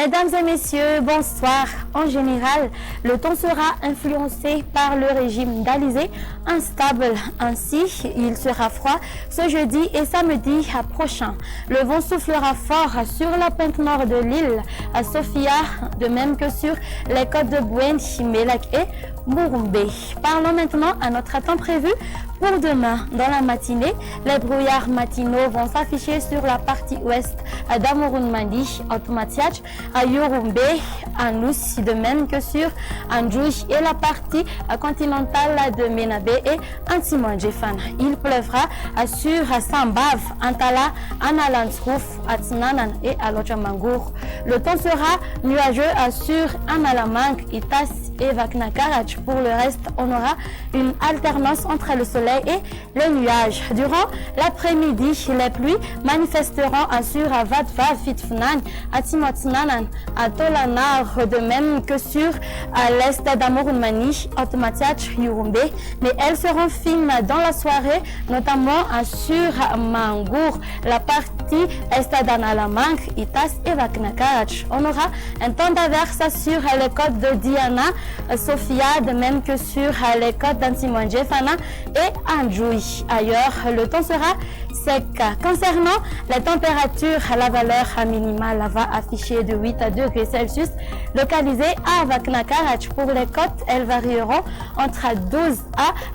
Mesdames et messieurs, bonsoir. En général, le temps sera influencé par le régime d'Alizé, instable. Ainsi, il sera froid ce jeudi et samedi prochain. Le vent soufflera fort sur la pointe nord de l'île, à Sofia, de même que sur les côtes de Bouén, Melak et Mouroumbé. Parlons maintenant à notre temps prévu pour demain. Dans la matinée, les brouillards matinaux vont s'afficher sur la partie ouest d'Amouroun-Mandi, Automatiach, à Yorumbé, à Nous, de même que sur Andjouj et la partie continentale de Menabé et Antimandjefan. Il pleuvra sur Sambav, Antala, Analantrouf, Atsinanan et à Lochamangour. Le temps sera nuageux sur Analamang, Itas et Vaknakarach. Pour le reste, on aura une alternance entre le soleil et les nuages. Durant l'après-midi, les pluies manifesteront sur Vadva, Fitfnan, Atimotsnanan, à Tolanar, de même que sur l'est d'Amourounmani, Automatiach, Yorumbé, mais elles seront fines dans la soirée, notamment sur Mangour, la partie est d'Analamang, Itas et Vaknakarach. On aura un temps d'averse sur les côtes de Diana, Sofia, de même que sur les côtes d'Antimandjefana et Andjouj. Ailleurs, le temps sera sec. Concernant les températures, la valeur minimale va afficher de 8 degrés Celsius, localisée à Vaknakarach. Pour les côtes, elles varieront entre 12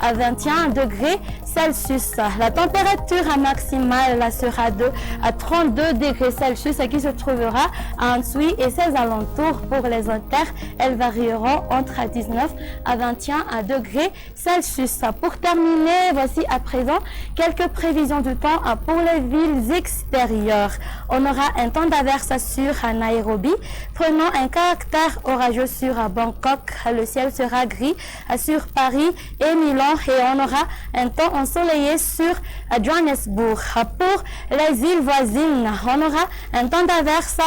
à 21 degrés Celsius. La température maximale sera de 32 degrés Celsius qui se trouvera à Ansui et ses alentours. Pour les terres, elles varieront entre 19 à 21 degrés Celsius. Pour terminer, voici à présent quelques prévisions du temps pour les villes extérieures. On aura un temps d'averse sur Nairobi, prenant un caractère orageux sur Bangkok. Le ciel sera gris sur Paris et Milan et on aura un temps ensoleillé sur Johannesburg. Pour les îles voisines, on aura un temps d'averse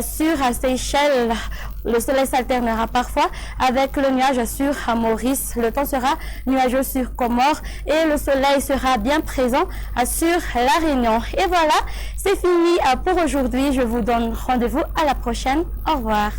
sur Seychelles. Le soleil s'alternera parfois avec le nuage sur Maurice. Le temps sera nuageux sur Comores et le soleil sera bien présent sur La Réunion. Et voilà, c'est fini pour aujourd'hui. Je vous donne rendez-vous à la prochaine. Au revoir.